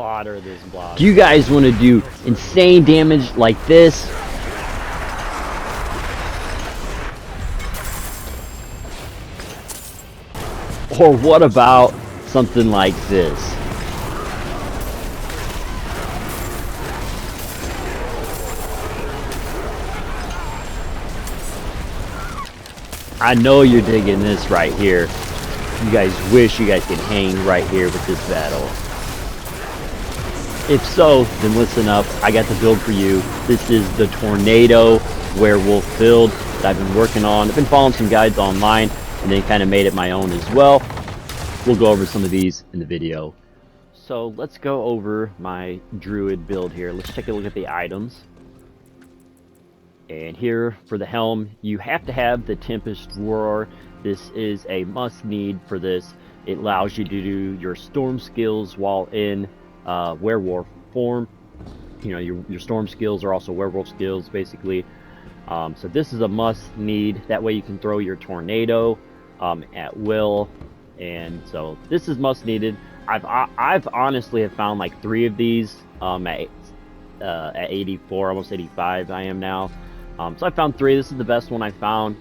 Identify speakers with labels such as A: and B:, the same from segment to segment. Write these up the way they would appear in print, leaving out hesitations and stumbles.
A: Slaughter this block.
B: Do you guys want to do insane damage like this? Or what about something like this? I know you're digging this right here. You guys wish you guys could hang right here with this battle. If so, then listen up. I got the build for you. This is the Tornado Werewolf build that I've been working on. I've been following some guides online and then kind of made it my own as well. We'll go over some of these in the video. So let's go over my Druid build here. Let's take a look at the items. And here for the helm, you have to have the Tempest Roar. This is a must need for this. It allows you to do your storm skills while in werewolf form. You know, your storm skills are also werewolf skills basically. So this is a must need. That way you can throw your tornado at will. And so this is must needed. I've honestly have found like 3 of these at 84, almost 85 I am now. So I found 3. This is the best one I found.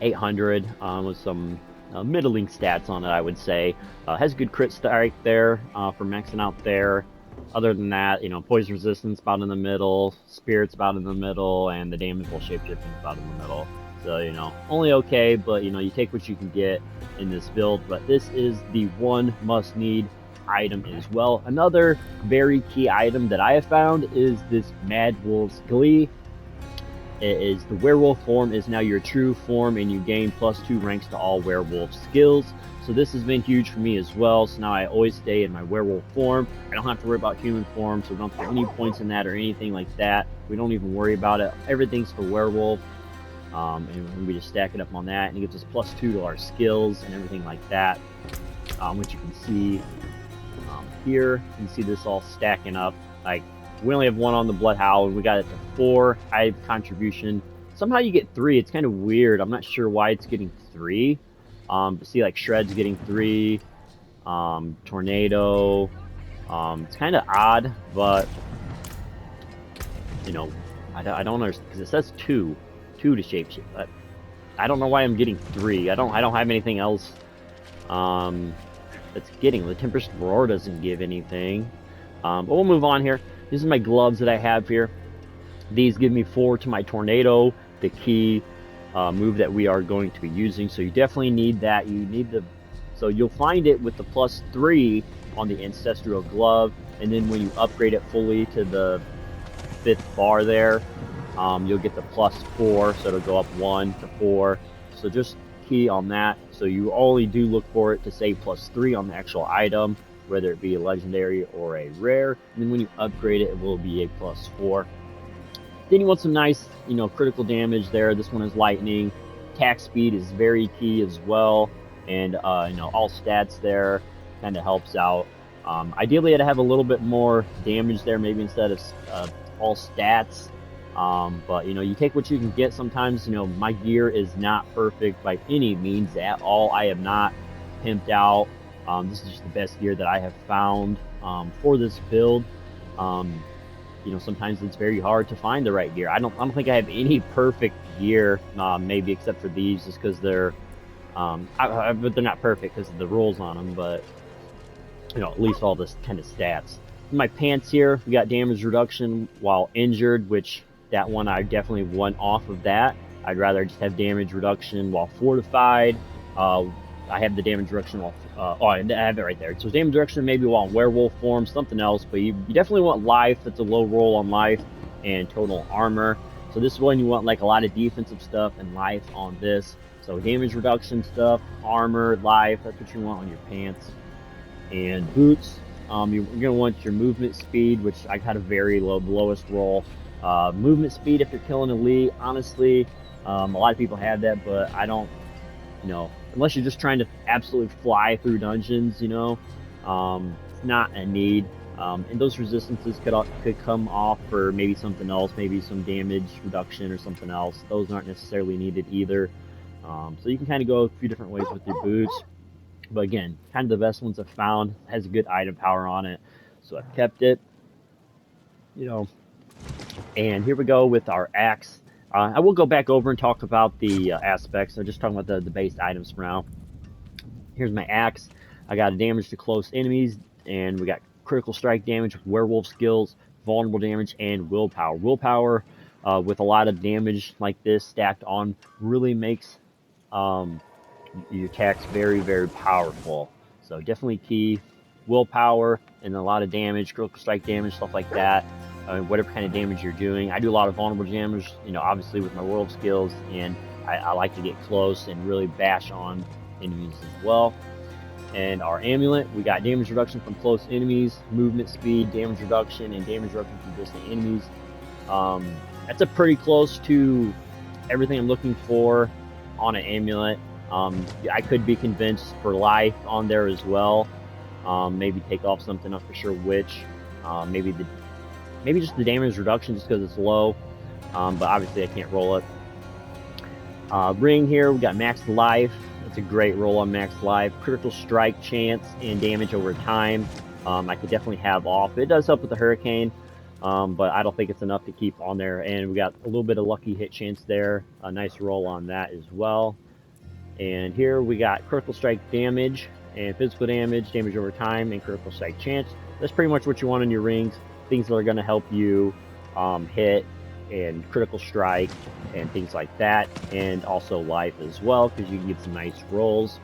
B: 800 with some middling stats on it, I would say. Has good crit strike there for maxing out there. Other than that, you know, poison resistance about in the middle, spirits about in the middle, and the damageable shapeshifting about in the middle. So, you know, only okay, but you know, you take what you can get in this build. But this is the one must need item as well. Another very key item that I have found is this Mad Wolf's Glee. It is the werewolf form is now your true form, and you gain +2 ranks to all werewolf skills. So this has been huge for me as well. So now I always stay in my werewolf form. I don't have to worry about human form, so we don't get any points in that or anything like that. We don't even worry about it. Everything's for werewolf. And we just stack it up on that, and it gives us +2 to our skills and everything like that. Which you can see here. You can see this all stacking up. Like, we only have 1 on the Bloodhowl, and we got it to 4 high contribution. Somehow you get 3. It's kind of weird. I'm not sure why it's getting 3. But see, like Shred's getting 3. Tornado. It's kind of odd, but you know, I don't understand because it says 2 to shapeshift. But I don't know why I'm getting 3. I don't have anything else. That's getting the Tempest Roar doesn't give anything. But we'll move on here. These are my gloves that I have here. These give me 4 to my tornado, the key move that we are going to be using. So you definitely need that. You need the, so you'll find it with the +3 on the ancestral glove, and then when you upgrade it fully to the 5th bar there, you'll get the +4. So it'll go up 1 to 4. So just key on that. So you only do look for it to say +3 on the actual item, whether it be a legendary or a rare, and then when you upgrade it, it will be a +4. Then you want some nice, you know, critical damage there. This one is lightning. Attack speed is very key as well, and you know, all stats there kind of helps out. Ideally, I'd have a little bit more damage there, maybe instead of all stats. But you know, you take what you can get. Sometimes, you know, my gear is not perfect by any means at all. I am not pimped out. This is just the best gear that I have found for this build. You know, sometimes it's very hard to find the right gear. I don't think I have any perfect gear, maybe except for these, just because they're, but they're not perfect because of the rules on them. But you know, at least all this kind of stats. In my pants here, we got damage reduction while injured, which that one I definitely want off of that. I'd rather just have damage reduction while fortified. I have the damage reduction while, oh, I have it right there. So damage reduction maybe while in werewolf form, something else, but you definitely want life. That's a low roll on life, and total armor. So this one you want like a lot of defensive stuff and life on this. So damage reduction stuff, armor, life, that's what you want on your pants. And boots, you're gonna want your movement speed, which I got a very low, the lowest roll. Movement speed if you're killing elite, honestly, a lot of people have that, but I don't, you know, unless you're just trying to absolutely fly through dungeons, you know, it's not a need. And those resistances could come off for maybe something else, maybe some damage reduction or something else. Those aren't necessarily needed either. So you can kind of go a few different ways with your boots. But again, kind of the best ones I've found. Has a good item power on it. so I've kept it. You know, and here we go with our axe. I will go back over and talk about the aspects. I'm just talking about the base items for now. Here's my axe. I got a damage to close enemies, and we got critical strike damage with werewolf skills, vulnerable damage, and willpower. Willpower, with a lot of damage like this stacked on, really makes your attacks very, very powerful. So definitely key. Willpower and a lot of damage, critical strike damage, stuff like that. Whatever kind of damage you're doing. I do a lot of vulnerable damage, you know, obviously with my werewolf skills, and I like to get close and really bash on enemies as well. And our amulet, we got damage reduction from close enemies, movement speed, damage reduction, and damage reduction from distant enemies. That's a pretty close to everything I'm looking for on an amulet. I could be convinced for life on there as well. Maybe take off something, not for sure which. Maybe just the damage reduction just because it's low. But obviously I can't roll it. Ring here, we got max life. It's a great roll on max life. Critical strike chance and damage over time. I could definitely have off. It does help with the hurricane, but I don't think it's enough to keep on there. And we got a little bit of lucky hit chance there. A nice roll on that as well. And here we got critical strike damage and physical damage, damage over time, and critical strike chance. That's pretty much what you want in your rings. Things that are going to help you hit and critical strike and things like that, and also life as well, because you can get some nice rolls.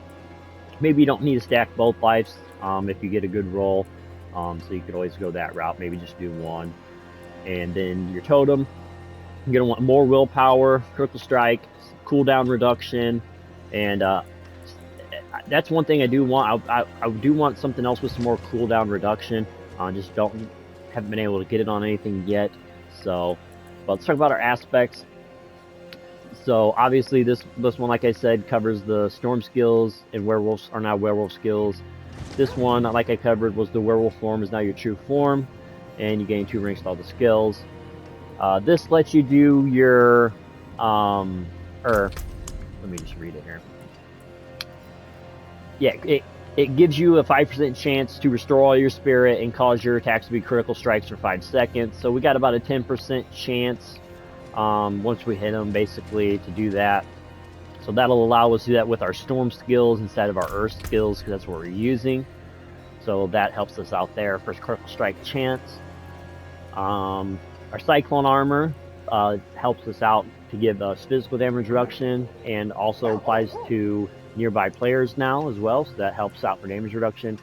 B: Maybe you don't need to stack both lives if you get a good roll, so you could always go that route. Maybe just do one. And then your totem, you're going to want more willpower, critical strike, cooldown reduction, and that's one thing I do want. I do want something else with some more cooldown reduction. Just haven't been able to get it on anything yet. So, but let's talk about our aspects. So obviously this one, like I said, covers the storm skills, and werewolves are now werewolf skills. This one, like I covered, was the werewolf form is now your true form, and you gain 2 ranks to all the skills. This lets you do your let me just read it here. Yeah, it gives you a 5% chance to restore all your spirit and cause your attacks to be critical strikes for 5 seconds. So we got about a 10% chance once we hit them, basically, to do that. So that'll allow us to do that with our storm skills instead of our earth skills, because that's what we're using. So that helps us out there for critical strike chance. Our cyclone armor helps us out to give us physical damage reduction, and also applies to nearby players now as well, so that helps out for damage reduction.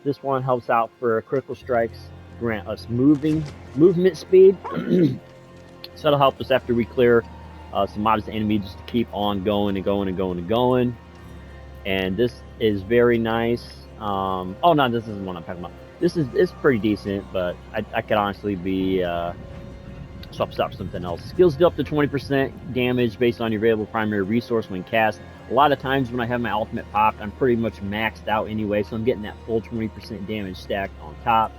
B: This one helps out for critical strikes, grant us movement speed. So that'll help us after we clear some modest enemies, just to keep on going and going and going and going. And this is very nice. Oh no, this isn't what I'm talking about. It's pretty decent, but I could honestly be swap something else. Skills do up to 20% damage based on your available primary resource when cast. A lot of times when I have my ultimate popped, I'm pretty much maxed out anyway, so I'm getting that full 20% damage stacked on top.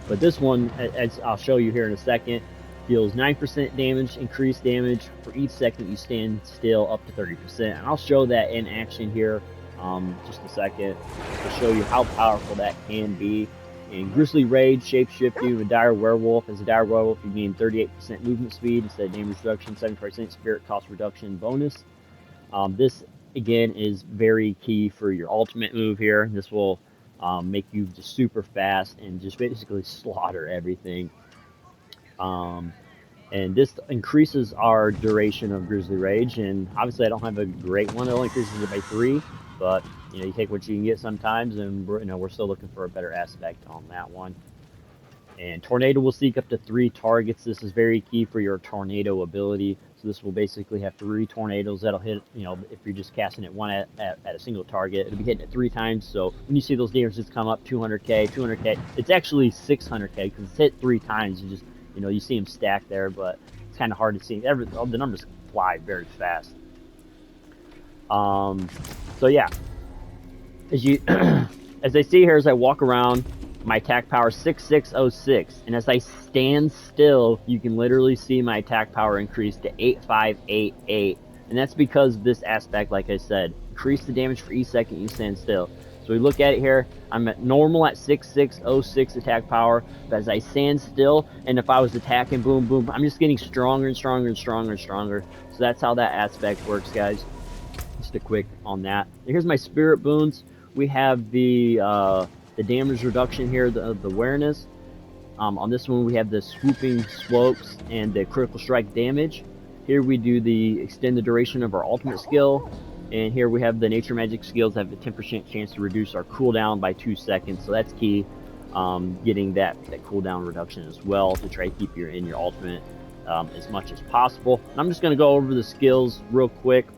B: But this one, as I'll show you here in a second, deals 9% damage, increased damage for each second you stand still, up to 30%. And I'll show that in action here just a second to show you how powerful that can be. In Grisly Rage, shapeshifting with Dire Werewolf. As a Dire Werewolf, you gain 38% movement speed instead of damage reduction, 70% spirit cost reduction bonus. This, again, is very key for your ultimate move here. This will make you just super fast and just basically slaughter everything. And this increases our duration of Grisly Rage, and obviously I don't have a great one. It only increases it by 3, but you know, you take what you can get sometimes, and we're still looking for a better aspect on that one. And Tornado will seek up to 3 targets. This is very key for your Tornado ability. So this will basically have 3 tornadoes that'll hit, you know, if you're just casting it one at a single target. It'll be hitting it 3 times. So when you see those damages come up, 200k, 200k, it's actually 600k because it's hit 3 times. You just, you know, you see them stacked there, but it's kind of hard to see. The numbers fly very fast. So yeah, as I see here, as I walk around, my attack power is 6606, and as I stand still, you can literally see my attack power increase to 8588, and that's because of this aspect. Like I said, increase the damage for each second you stand still. So we look at it here. I'm at normal at 6606 attack power, but as I stand still, and if I was attacking, boom, boom, I'm just getting stronger and stronger and stronger and stronger. So that's how that aspect works, guys. Just a quick on that. Here's my spirit boons. We have the damage reduction here, the awareness. On this one, we have the swooping slopes and the critical strike damage. Here we do the extend the duration of our ultimate skill. And here we have the nature magic skills that have a 10% chance to reduce our cooldown by 2 seconds. So that's key, getting that cooldown reduction as well to try to keep you in your ultimate as much as possible. And I'm just going to go over the skills real quick.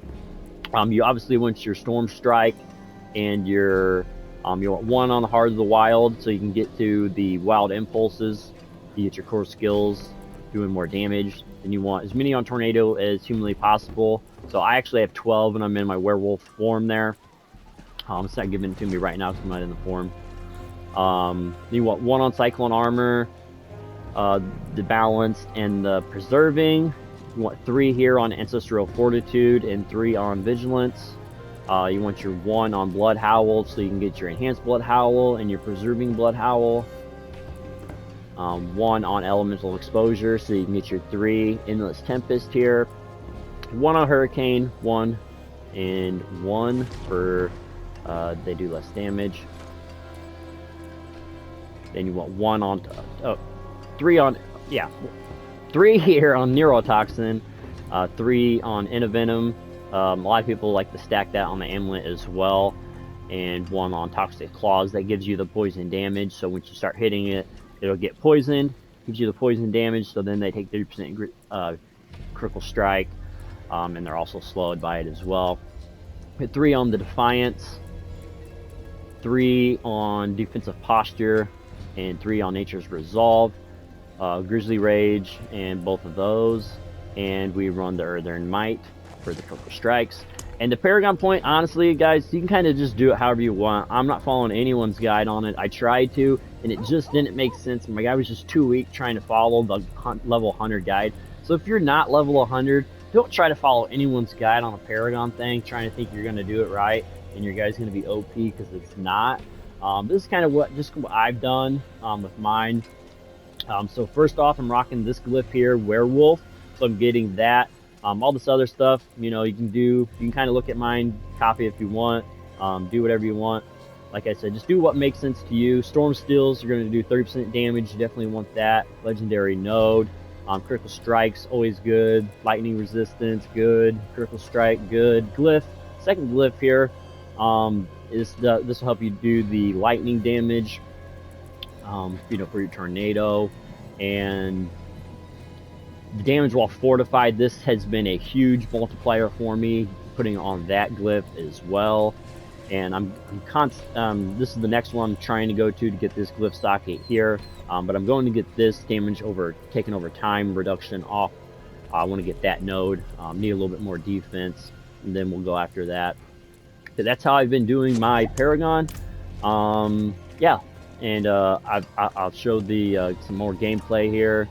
B: You obviously want your Storm Strike and your you want 1 on the Heart of the Wild so you can get to the Wild Impulses. You get your core skills doing more damage. And you want as many on Tornado as humanly possible. So I actually have 12 and I'm in my werewolf form there. It's not giving it to me right now because I'm not in the form. You want 1 on Cyclone Armor, the Balanced and the Preserving. You want 3 here on Ancestral Fortitude and 3 on Vigilance. You want your 1 on Blood Howl so you can get your Enhanced Blood Howl and your Preserving Blood Howl. 1 on Elemental Exposure so you can get your 3 Endless Tempest here. 1 on Hurricane, 1 and 1 for they do less damage. Then you want 1 on 3 on 3 here on Neurotoxin, 3 on Envenom. A lot of people like to stack that on the amulet as well, and 1 on Toxic Claws. That gives you the poison damage, so once you start hitting it, it'll get poisoned, gives you the poison damage, so then they take 30% critical strike, and they're also slowed by it as well. Hit 3 on the Defiance, 3 on Defensive Posture, and 3 on Nature's Resolve. Grizzly Rage, and both of those. And we run the Earthern Might for the critical strikes. And the Paragon Point, honestly, guys, you can kind of just do it however you want. I'm not following anyone's guide on it. I tried to, and it just didn't make sense. My guy was just too weak trying to follow the level 100 guide. So if you're not level 100, don't try to follow anyone's guide on a Paragon thing, trying to think you're going to do it right, and your guy's going to be OP, because it's not. This is kind of what I've done with mine. So first off, I'm rocking this glyph here, Werewolf. So I'm getting that. All this other stuff, you know, you can kind of look at mine, copy if you want, do whatever you want. Like I said, just do what makes sense to you. Storm Steels, you're going to do 30% damage. You definitely want that. Legendary Node. Critical Strikes, always good. Lightning Resistance, good. Critical Strike, good. Glyph, second glyph here, this will help you do the lightning damage, you know, for your tornado. And the damage while fortified, this has been a huge multiplier for me, putting on that glyph as well. And this is the next one I'm trying to go to get this glyph stockade here, but I'm going to get this damage taken over time reduction off. I want to get that node. Need a little bit more defense, and then we'll go after that. So that's how I've been doing my Paragon. Yeah, and I'll show the some more gameplay here.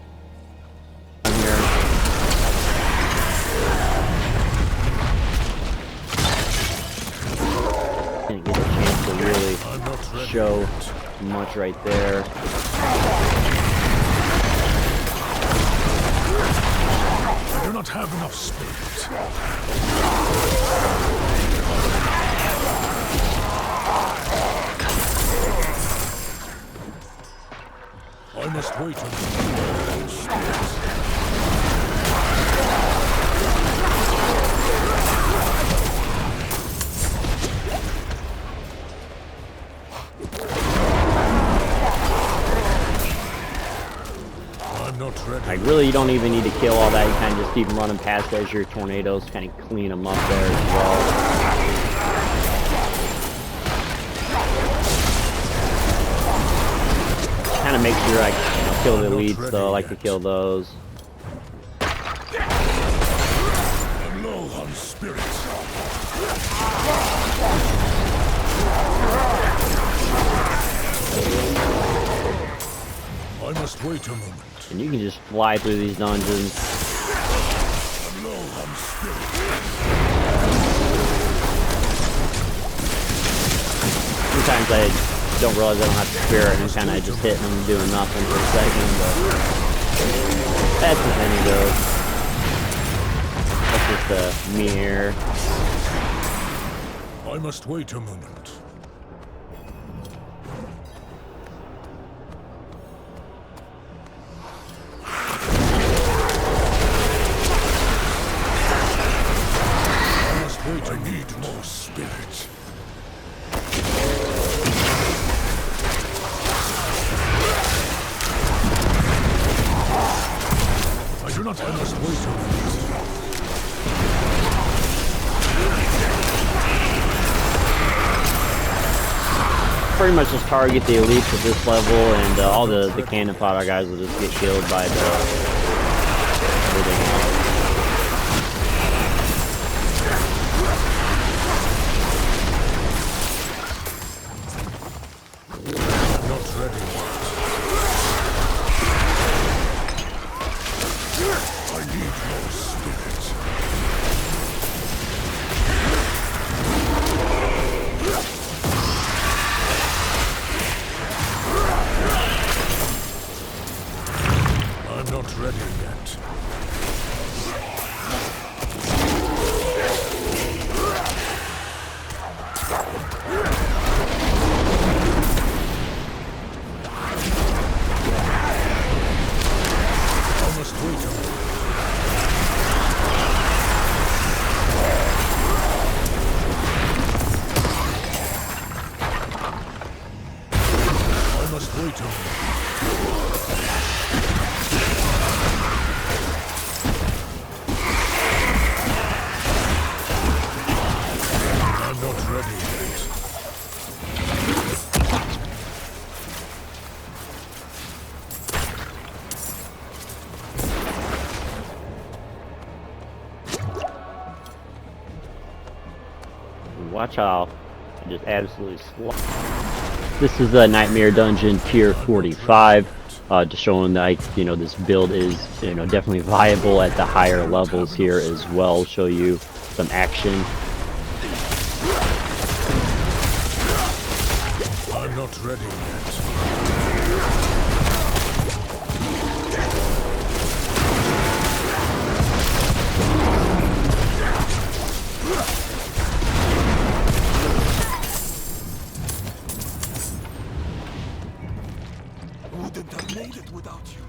B: Didn't get a chance to really show much right there.
A: I do not have enough spirit. I must wait until spirit.
B: Like, really, you don't even need to kill all that. You kind of just keep running past as your tornadoes, kind of clean them up there as well. Kind of make sure I kill the elites, though. I like to kill those.
A: I'm low on spirits. I must wait a moment.
B: And you can just fly through these dungeons.
A: I'm low on spirit.
B: sometimes I don't realize I don't have spirit and kind of just hitting them doing nothing for a second, but that's the thing though. That's just me here.
A: I must wait a moment. I need more spirit. I do not. I must wait a minute.
B: Pretty much just target the elites at this level, and all the cannon fodder guys will just get killed by the everything else. Watch out. I just absolutely This is a Nightmare Dungeon tier 45. Just showing that, you know, this build is, you know, definitely viable at the higher levels here as well. Show you some action.
A: I'm not ready yet.
C: Wouldn't have made it without you.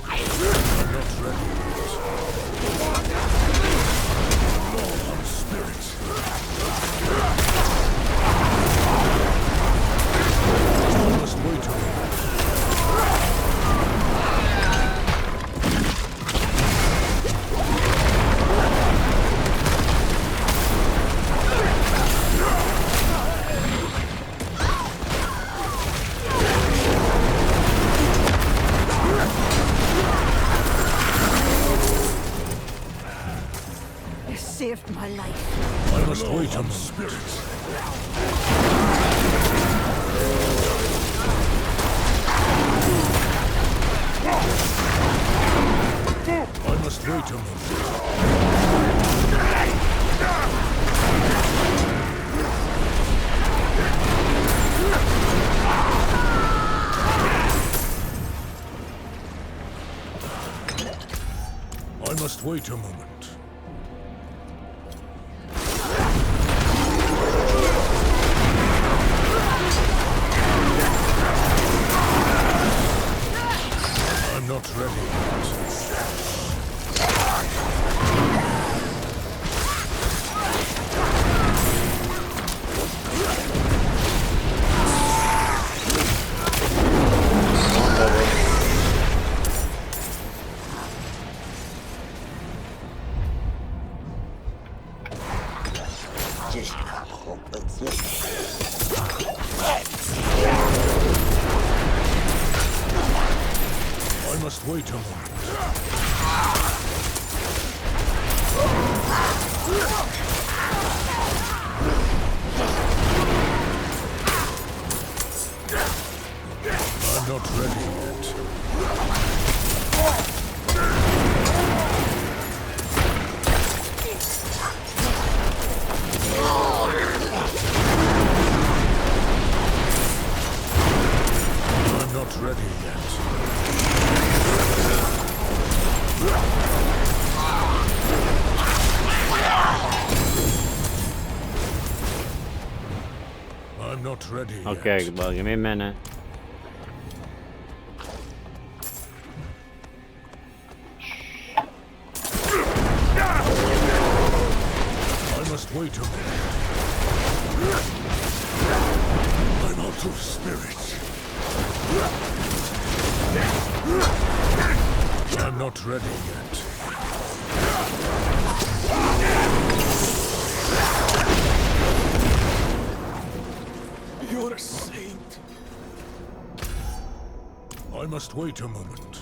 A: I'm not ready yet. Low on spirit. I must wait a minute.
D: Saved my life.
A: I must wait on spirit. I must wait a moment. I must wait a moment. I'm not ready yet. I must wait a moment. I'm not ready yet. I'm not ready yet.
B: Okay, well, give me a minute.
A: I must wait a moment. I'm out of spirit. I'm not ready yet.
C: You're a saint.
A: I must wait a moment.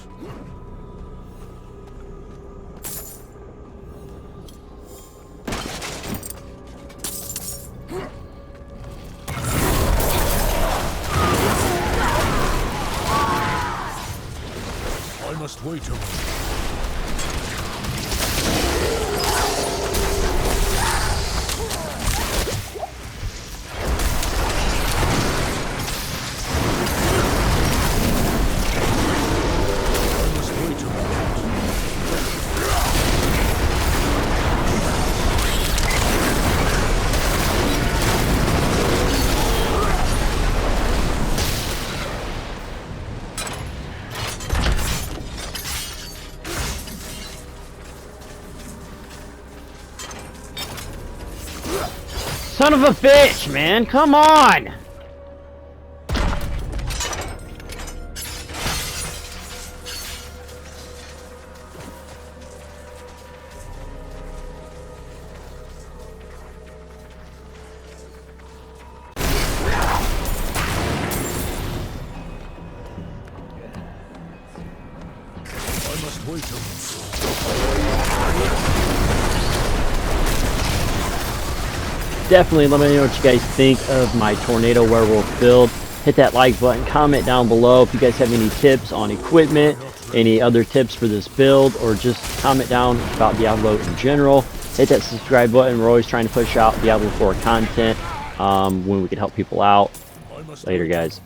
A: I must wait a moment.
B: Son of a bitch, man! Come on!
A: I must wait a moment.
B: Definitely let me know what you guys think of my Tornado Werewolf build. Hit that like button, comment down below if you guys have any tips on equipment, any other tips for this build, or just comment down about Diablo in general. Hit that subscribe button. We're always trying to push out Diablo 4 content when we can help people out. Later, guys.